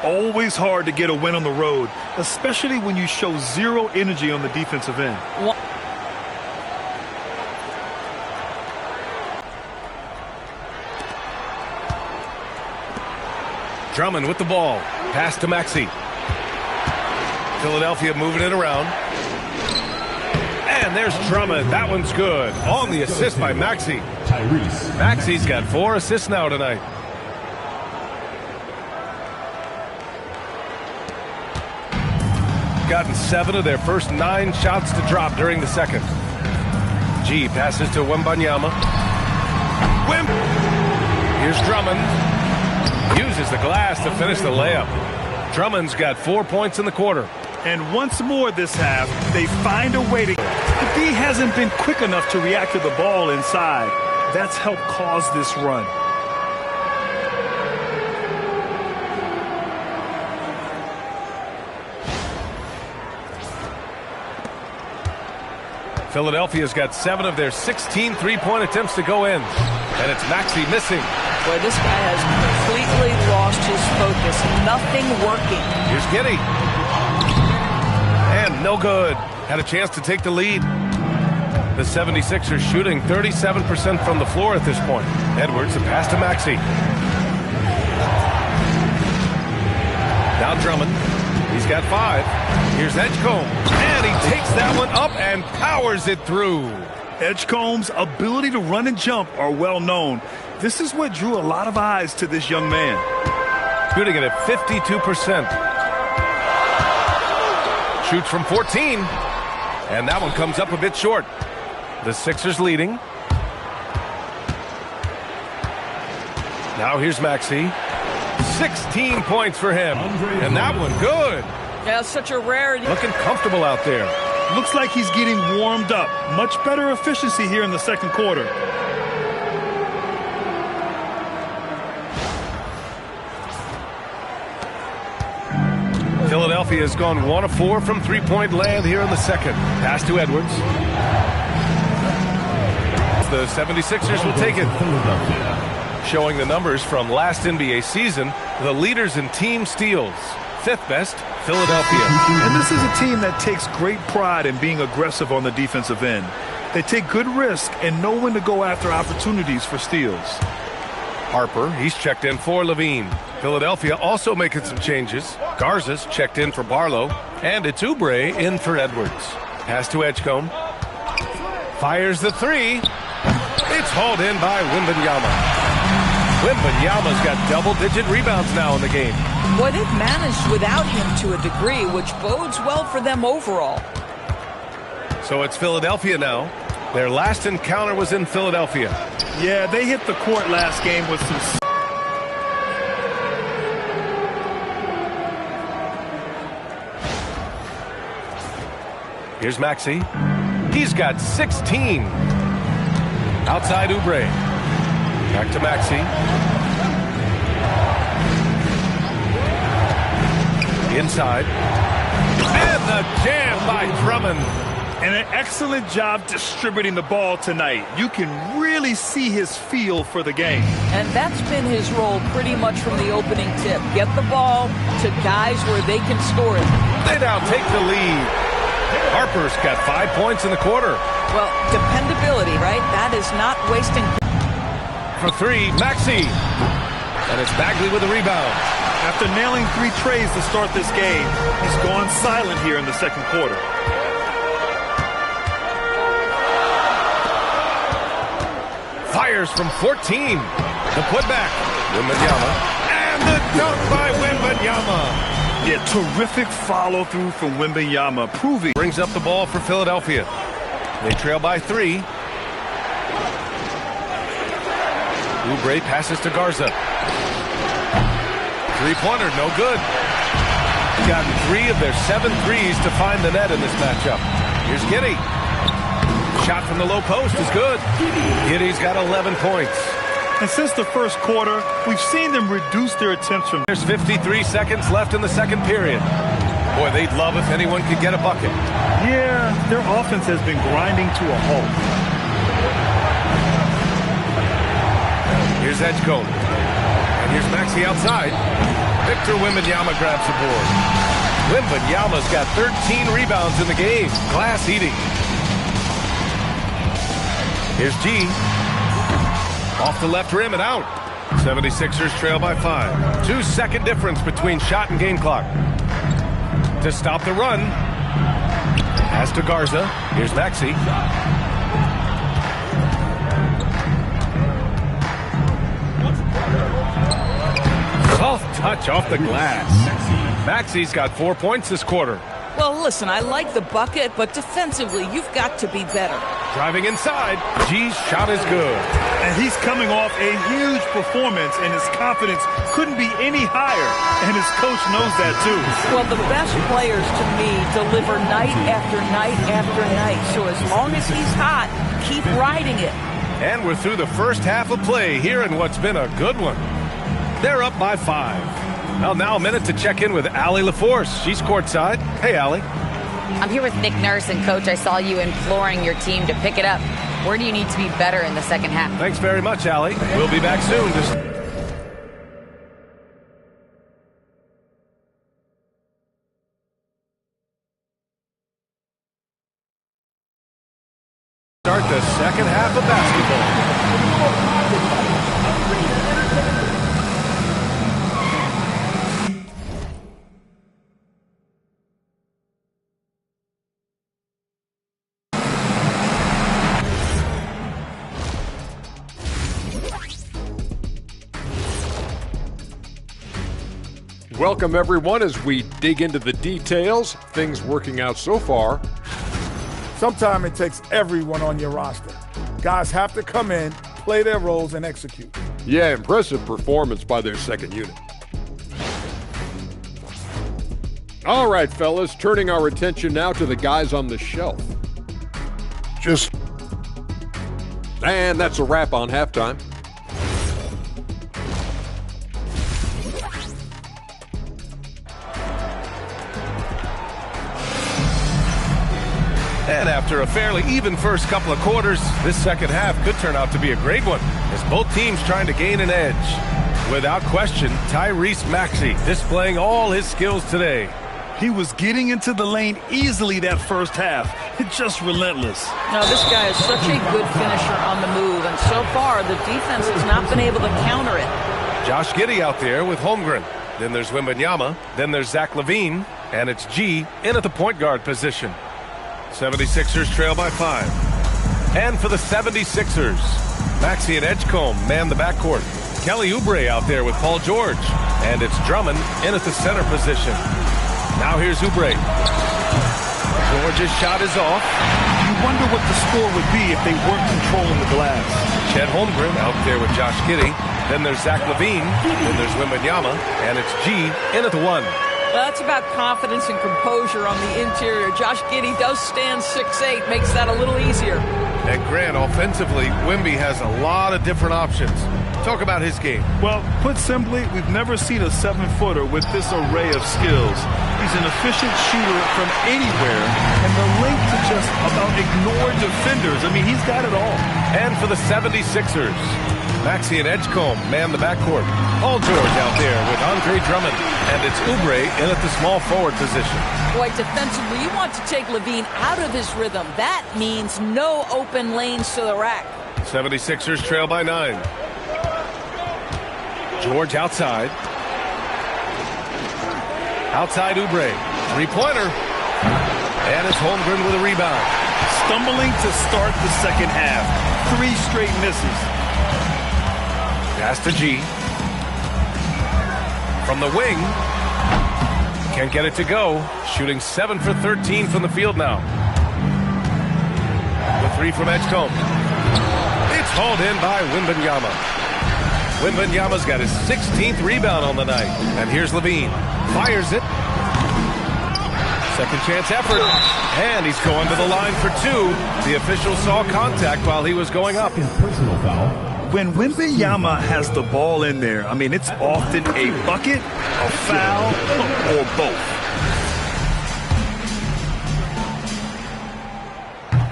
always hard to get a win on the road, especially when you show zero energy on the defensive end. Drummond with the ball. Pass to Maxey. Philadelphia moving it around. And there's Drummond. That one's good. On the assist by Maxey. Maxey's got 4 assists now tonight. Gotten 7 of their first 9 shots to drop during the second. G passes to Wembanyama. Here's Drummond. Uses the glass to finish the layup. Drummond's got 4 points in the quarter. And once more this half, they find a way to... The D hasn't been quick enough to react to the ball inside. That's helped cause this run. Philadelphia's got 7 of their 16 three-point attempts to go in. And it's Maxey missing. Boy, this guy has completely lost his focus. Nothing working. Here's Giddey. And no good. Had a chance to take the lead. The 76ers shooting 37% from the floor at this point. Edwards, a pass to Maxey. Now Drummond. He's got 5. Here's Edgecombe. And he takes that one up and powers it through. Edgecombe's ability to run and jump are well known. This is what drew a lot of eyes to this young man. Shooting it at 52%. Shoots from 14. And that one comes up a bit short. The Sixers leading. Now here's Maxey. 16 points for him. And that one good. Yeah, such a rarity. Looking comfortable out there. Looks like he's getting warmed up. Much better efficiency here in the second quarter. Philadelphia has gone 1 of 4 from three-point land here in the second. Pass to Edwards. The 76ers will take it. Showing the numbers from last NBA season, the leaders in team steals. 5th best, Philadelphia. And this is a team that takes great pride in being aggressive on the defensive end. They take good risk and know when to go after opportunities for steals. Harper, he's checked in for Levine. Philadelphia also making some changes. Garza's checked in for Barlow. And it's Oubre in for Edwards. Pass to Edgecombe. Fires the 3. It's hauled in by Wembanyama. Wembanyama's got double-digit rebounds now in the game. Boy, they've managed without him to a degree, which bodes well for them overall. So it's Philadelphia now. Their last encounter was in Philadelphia. Yeah, they hit the court last game with some... Here's Maxey. He's got 16. Outside Oubre. Back to Maxey. Inside. And the jam by Drummond. And an excellent job distributing the ball tonight. You can really see his feel for the game. And that's been his role pretty much from the opening tip. Get the ball to guys where they can score it. They now take the lead. Harper's got 5 points in the quarter. Well, dependability, right? That is not wasting. For 3, Maxey. And it's Bagley with the rebound. After nailing 3 trays to start this game, he's gone silent here in the second quarter. Fires from 14. The putback. Wembanyama. And the dunk by Wembanyama. Yeah, terrific follow-through from Wembanyama, proving... Brings up the ball for Philadelphia. They trail by 3. Oubre passes to Garza. Three-pointer, no good. Gotten 3 of their 7 threes to find the net in this matchup. Here's Giddey. Shot from the low post is good. Giddey's got 11 points. And since the first quarter, we've seen them reduce their attempts from... There's 53 seconds left in the second period. Boy, they'd love if anyone could get a bucket. Yeah, their offense has been grinding to a halt. Here's Edgecombe. And here's Maxey outside. Victor Wembanyama grabs the board. Wembanyama's got 13 rebounds in the game. Glass eating. Here's G. Off the left rim and out. 76ers trail by 5. 2-second difference between shot and game clock. To stop the run. Pass to Garza. Here's Maxey. Soft touch off the glass. Maxey's got 4 points this quarter. Well, listen, I like the bucket, but defensively, you've got to be better. Driving inside, G's shot is good. And he's coming off a huge performance, and his confidence couldn't be any higher. And his coach knows that, too. Well, the best players, to me, deliver night after night after night. So as long as he's hot, keep riding it. And we're through the first half of play here in what's been a good one. They're up by 5. Well, now a minute to check in with Allie LaForce. She's courtside. Hey, Allie. I'm here with Nick Nurse, and Coach, I saw you imploring your team to pick it up. Where do you need to be better in the second half? Thanks very much, Allie. We'll be back soon. Start the second half of basketball. Welcome, everyone, as we dig into the details. Things working out so far. Sometimes it takes everyone on your roster. Guys have to come in, play their roles, and execute. Yeah, impressive performance by their second unit. All right, fellas, turning our attention now to the guys on the shelf. And that's a wrap on halftime. And after a fairly even first couple of quarters, this second half could turn out to be a great one, as both teams trying to gain an edge. Without question, Tyrese Maxey displaying all his skills today. He was getting into the lane easily that first half. It's just relentless. Now, this guy is such a good finisher on the move, and so far, the defense has not been able to counter it. Josh Giddey out there with Holmgren. Then there's Wembanyama. Then there's Zach LaVine. And it's G in at the point guard position. 76ers trail by 5. And for the 76ers, Maxey and Edgecombe man the backcourt. Kelly Oubre out there with Paul George. And it's Drummond in at the center position. Now here's Oubre. George's shot is off. You wonder what the score would be if they weren't controlling the glass. Chet Holmgren out there with Josh Giddey. Then there's Zach LaVine. Then there's Wembanyama. And it's G in at the 1. Well, that's about confidence and composure on the interior. Josh Giddey does stand 6'8", makes that a little easier. And Grant, offensively, Wemby has a lot of different options. Talk about his game. Well, put simply, we've never seen a 7-footer with this array of skills. He's an efficient shooter from anywhere, and the link to just about ignore defenders. I mean, he's got it all. And for the 76ers, Maxey and Edgecombe man the backcourt. Paul George out there with Andre Drummond. And it's Oubre in at the small forward position. Boy, defensively, you want to take LaVine out of his rhythm. That means no open lanes to the rack. 76ers trail by 9. George outside. Outside Oubre. Three-pointer. And it's Holmgren with a rebound. Stumbling to start the second half. 3 straight misses. Pass to G. From the wing. Can't get it to go. Shooting 7 for 13 from the field now. The 3 from Edgecombe. It's hauled in by Wembanyama. Wembanyama's got his 16th rebound on the night. And here's LaVine. Fires it. Second chance effort. And he's going to the line for 2. The official saw contact while he was going up. Personal foul. When Wembanyama has the ball in there, I mean, it's often a bucket, a foul, or both.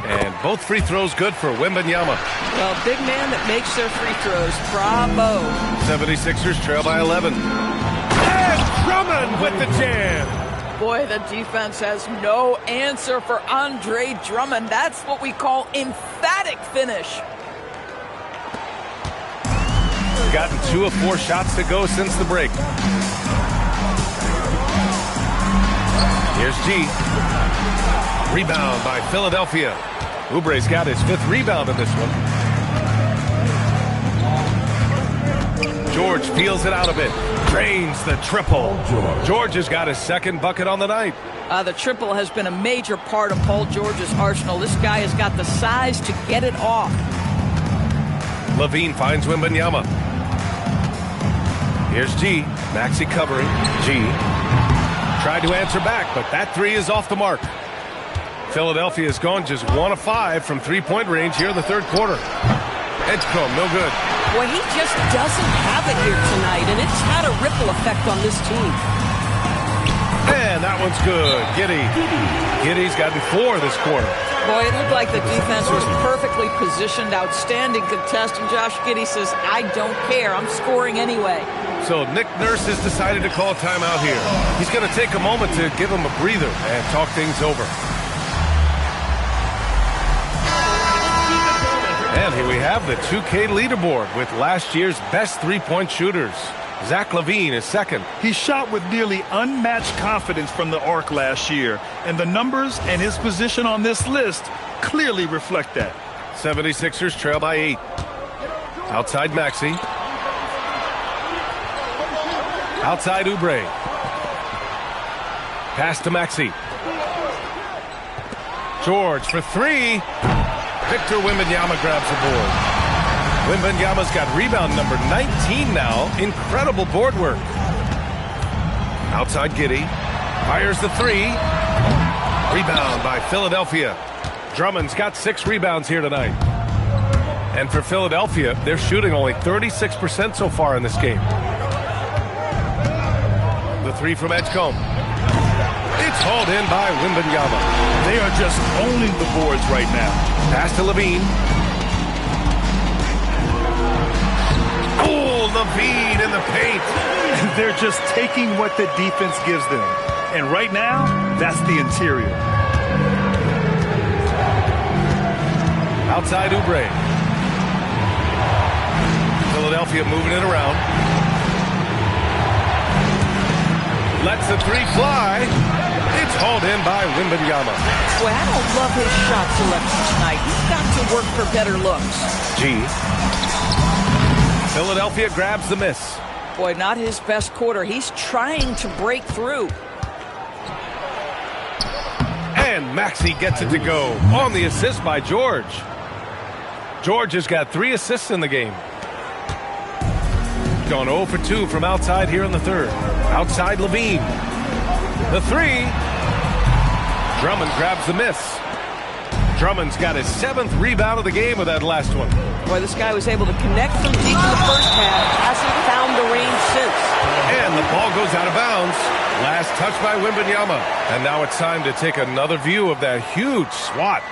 And both free throws good for Wembanyama. Well, big man that makes their free throws. Bravo. 76ers trail by 11. And Drummond with the jam. Boy, the defense has no answer for Andre Drummond. That's what we call emphatic finish. Gotten 2 of 4 shots to go since the break. Here's G. Rebound by Philadelphia. Oubre's got his 5th rebound in this one. George peels it out a bit. Drains the triple. George has got his 2nd bucket on the night. The triple has been a major part of Paul George's arsenal. This guy has got the size to get it off. Levine finds Wembanyama. Here's G. Maxey covering. G. Tried to answer back, but that 3 is off the mark. Philadelphia has gone just 1 of 5 from 3-point range here in the 3rd quarter. Edgecombe, no good. Boy, he just doesn't have it here tonight, and it's had a ripple effect on this team. And that one's good. Giddy's gotten 4 this quarter. Boy, it looked like the defense was perfectly positioned. Outstanding contest. And Josh Giddey says, I don't care. I'm scoring anyway. So Nick Nurse has decided to call timeout here. He's going to take a moment to give him a breather and talk things over. And here we have the 2K leaderboard with last year's best 3-point shooters. Zach LaVine is 2nd. He shot with nearly unmatched confidence from the arc last year, and the numbers and his position on this list clearly reflect that. 76ers trail by 8. Outside Maxey. Outside Oubre. Pass to Maxey. George for 3. Victor Wembanyama grabs the board. Wembanyama's got rebound number 19 now. Incredible board work. Outside Giddey. Fires the 3. Rebound by Philadelphia. Drummond's got 6 rebounds here tonight. And for Philadelphia, they're shooting only 36% so far in this game. The 3 from Edgecombe. It's hauled in by Wembanyama. They are just owning the boards right now. Pass to Levine. Oh, Levine in the paint. They're just taking what the defense gives them. And right now, that's the interior. Outside Oubre. Philadelphia moving it around. Lets the 3 fly. It's hauled in by Wembanyama. Boy, I don't love his shot selection tonight. He's got to work for better looks. G. Philadelphia grabs the miss. Boy, not his best quarter. He's trying to break through. And Maxey gets it to go on the assist by George. George has got 3 assists in the game. Gone 0 for 2 from outside here in the 3rd. Outside Levine. The 3. Drummond grabs the miss. Drummond's got his 7th rebound of the game with that last one. Boy, this guy was able to connect from deep in the first half. Hasn't found the range since. And the ball goes out of bounds. Last touch by Wembanyama. And now it's time to take another view of that huge swat.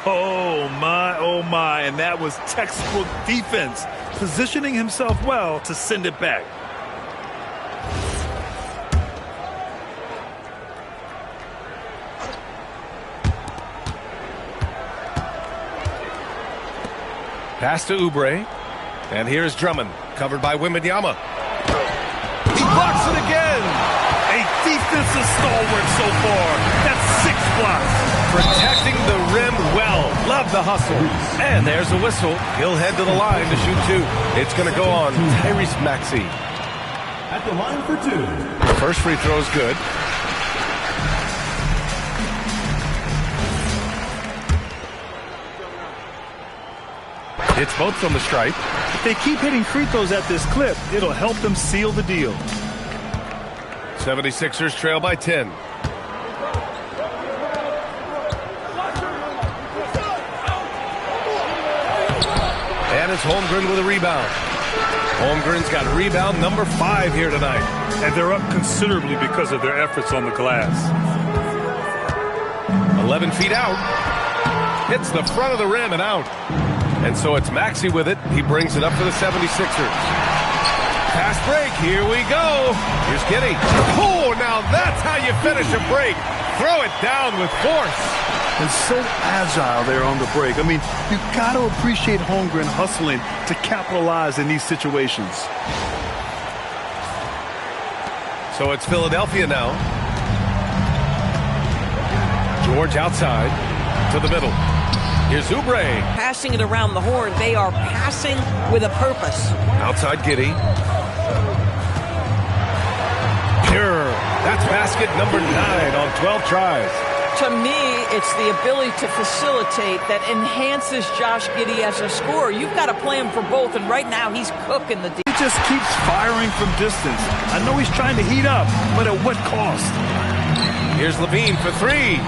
Oh, my. And that was textbook defense. Positioning himself well to send it back. Pass to Oubre. And here's Drummond, covered by Wembanyama. He blocks it again. A defensive stalwart so far. That's 6 blocks. Protecting the rim well. Love the hustle. And there's a whistle. He'll head to the line to shoot 2. It's going to go on Tyrese Maxey. At the line for 2. The first free throw is good. It's both from the stripe. If they keep hitting free throws at this clip, it'll help them seal the deal. 76ers trail by 10. And it's Holmgren with a rebound. Holmgren's got rebound number 5 here tonight. And they're up considerably because of their efforts on the glass. 11 feet out. Hits the front of the rim and out. And so it's Maxey with it. He brings it up for the 76ers. Fast break. Here we go. Here's Giddy. Oh, now that's how you finish a break. Throw it down with force. And so agile there on the break. I mean, you got to appreciate Holmgren hustling to capitalize in these situations. So it's Philadelphia now. George outside to the middle. Here's Oubre. Passing it around the horn, they are passing with a purpose. Outside Giddy. Pure. That's basket number 9 on 12 tries. To me, it's the ability to facilitate that enhances Josh Giddey as a scorer. You've got to play him for both, and right now he's cooking the deep. He just keeps firing from distance. I know he's trying to heat up, but at what cost? Here's Levine for 3.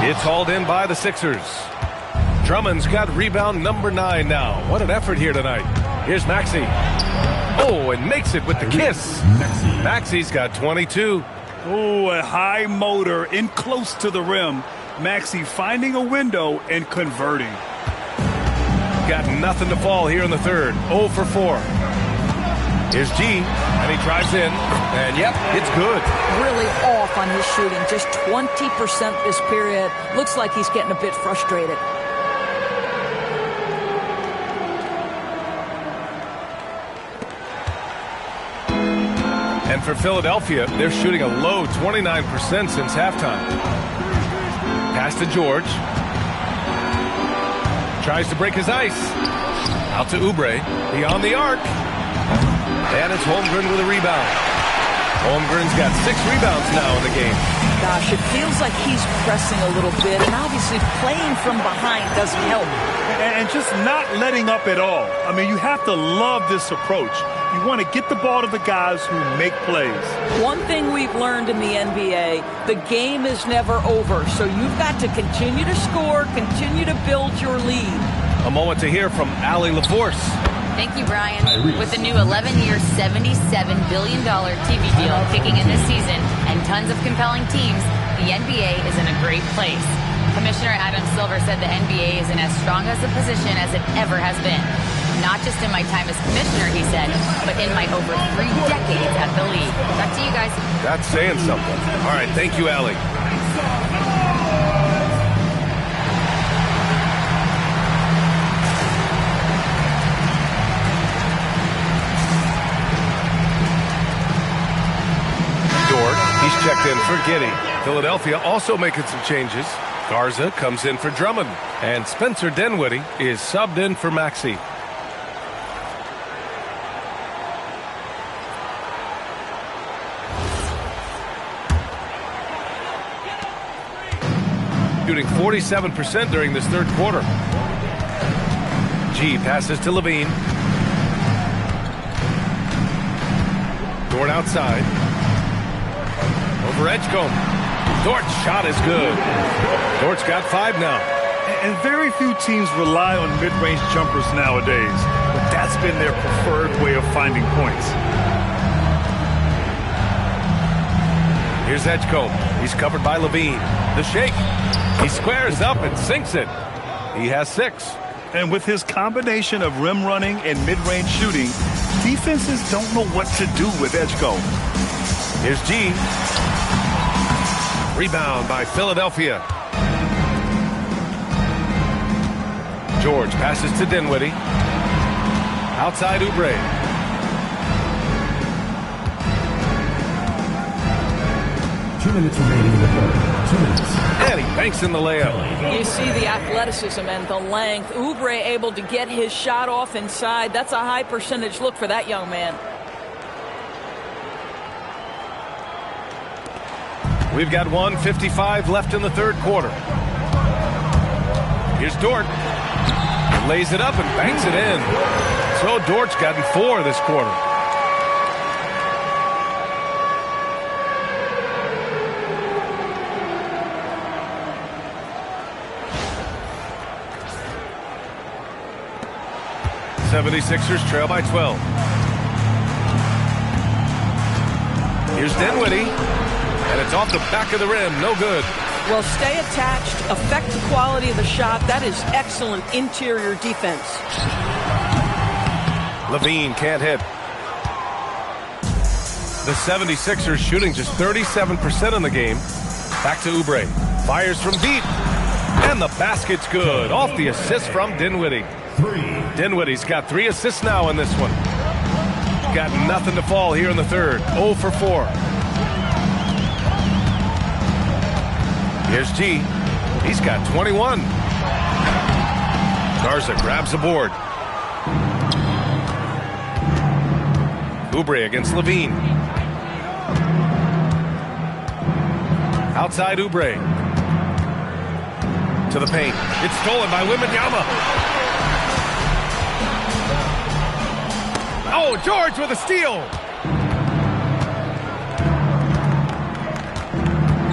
It's hauled in by the Sixers. Drummond's got rebound number 9 now. What an effort here tonight. Here's Maxey. Oh, and makes it with the kiss. Maxey's got 22. Oh, a high motor in close to the rim. Maxey finding a window and converting. Got nothing to fall here in the third. 0 for 4. Here's G, and he drives in. And, yep, it's good. Really off on his shooting. Just 20% this period. Looks like he's getting a bit frustrated. And for Philadelphia, they're shooting a low 29% since halftime. Pass to George. Tries to break his ice. Out to Oubre. Beyond the arc. And it's Holmgren with a rebound. Holmgren's got 6 rebounds now in the game. Gosh, it feels like he's pressing a little bit, and obviously playing from behind doesn't help. And just not letting up at all. I mean, you have to love this approach. You want to get the ball to the guys who make plays. One thing we've learned in the NBA, the game is never over. So you've got to continue to score, continue to build your lead. A moment to hear from Allie LaForce. Thank you, Brian. With the new 11-year, $77 billion TV deal kicking in this season and tons of compelling teams, the NBA is in a great place. Commissioner Adam Silver said the NBA is in as strong as a position as it ever has been. Not just in my time as commissioner, he said, but in my over 3 decades at the league. Back to you guys. That's saying something. All right, thank you, Allie. Dort, he's checked in for Giddey. Philadelphia also making some changes. Garza comes in for Drummond. And Spencer Dinwiddie is subbed in for Maxey. Shooting 47% during this third quarter. G passes to Levine. Dort outside. Over Edgecombe. Dort's shot is good. Dort's got 5 now. And very few teams rely on mid-range jumpers nowadays, but that's been their preferred way of finding points. Here's Edgecombe. He's covered by Levine. The shake. He squares up and sinks it. He has 6. And with his combination of rim running and mid-range shooting, defenses don't know what to do with Edgecombe. Here's G. Rebound by Philadelphia. George passes to Dinwiddie. Outside Oubre. Two minutes remaining in the third. 2 minutes. And he banks in the layup. You see the athleticism and the length. Oubre able to get his shot off inside. That's a high percentage look for that young man. We've got 1:55 left in the third quarter. Here's Dort. He lays it up and banks it in. So Dort's gotten 4 this quarter. '76ers trail by 12. Here's Dinwiddie. And it's off the back of the rim. No good. Well, stay attached, affect the quality of the shot. That is excellent interior defense. Levine can't hit. The 76ers shooting just 37% in the game. Back to Oubre. Fires from deep. And the basket's good. Off the assist from Dinwiddie. Dinwiddie's got 3 assists now in this one. Got nothing to fall here in the third. 0 for 4. Here's G. He's got 21. Garza grabs the board. Oubre against Levine. Outside Oubre. To the paint. It's stolen by Wembanyama. Oh, George with a steal.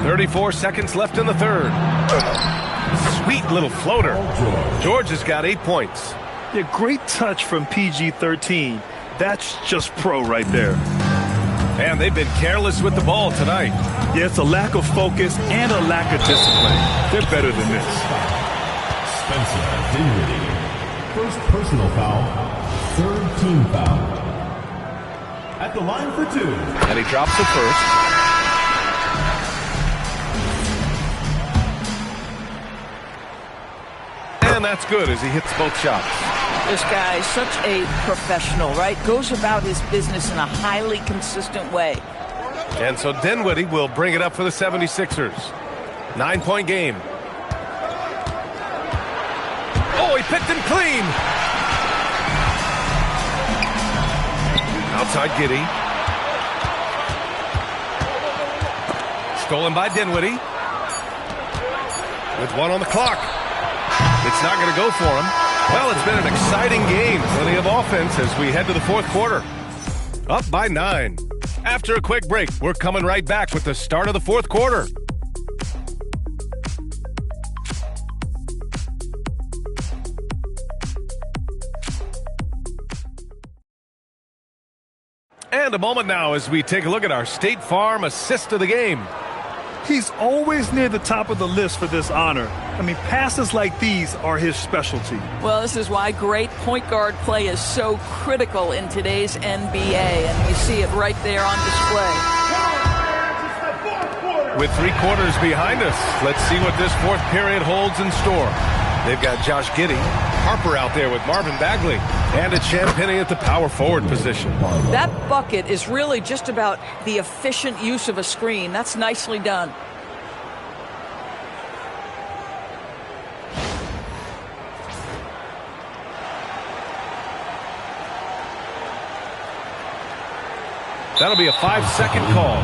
34 seconds left in the third. Sweet little floater. George has got 8 points. Yeah, great touch from PG-13. That's just pro right there. And they've been careless with the ball tonight. Yeah, it's a lack of focus and a lack of discipline. They're better than this. Spencer Dinwiddie. First personal foul. Third team foul. At the line for 2. And he drops the first. And that's good as he hits both shots. This guy is such a professional, right? Goes about his business in a highly consistent way. And so Dinwiddie will bring it up for the 76ers. 9-point game. Oh, he picked him clean. Outside Giddey. Stolen by Dinwiddie. With 1 on the clock. It's not going to go for him. Well, it's been an exciting game. Plenty of offense as we head to the fourth quarter. Up by 9. After a quick break, we're coming right back with the start of the fourth quarter. And a moment now as we take a look at our State Farm assist of the game. He's always near the top of the list for this honor. I mean, passes like these are his specialty. Well, this is why great point guard play is so critical in today's NBA, and you see it right there on display. With 3 quarters behind us, let's see what this fourth period holds in store. They've got Josh Giddey, Harper out there with Marvin Bagley, and it's Champagnie at the power forward position. That bucket is really just about the efficient use of a screen. That's nicely done. That'll be a 5-second call.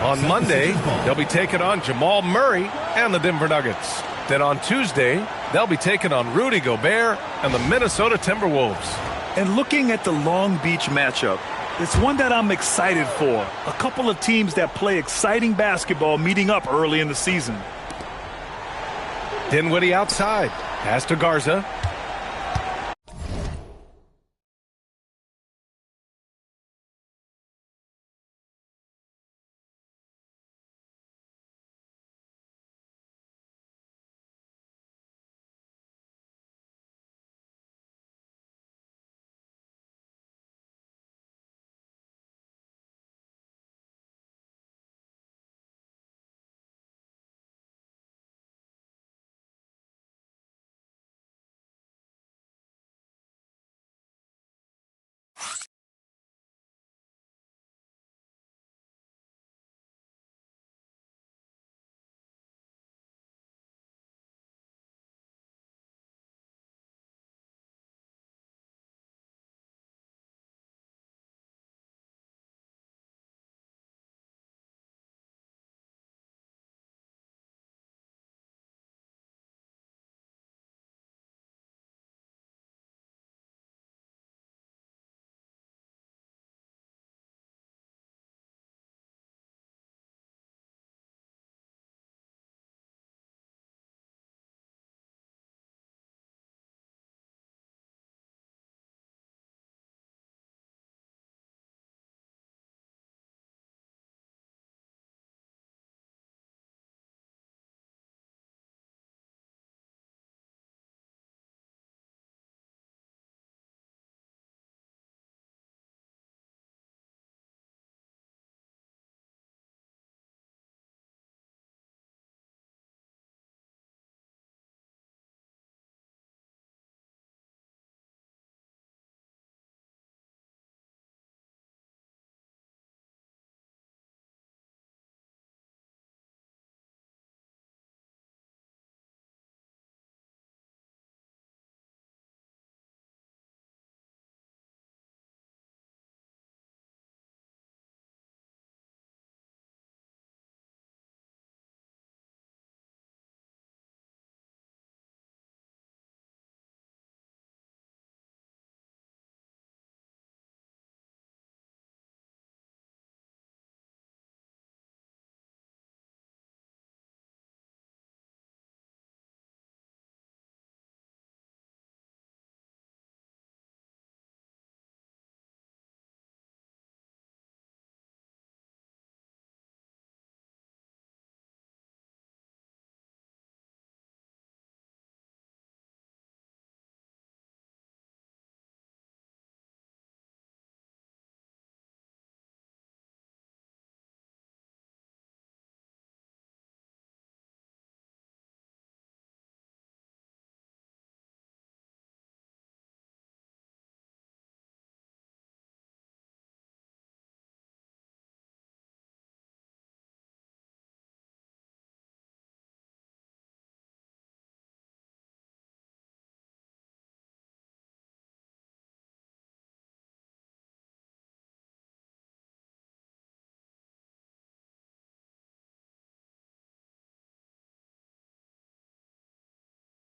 On Monday, they'll be taking on Jamal Murray and the Denver Nuggets. Then on Tuesday, they'll be taking on Rudy Gobert and the Minnesota Timberwolves. And looking at the Long Beach matchup, it's one that I'm excited for. A couple of teams that play exciting basketball meeting up early in the season. Dinwiddie outside. Pass to Garza.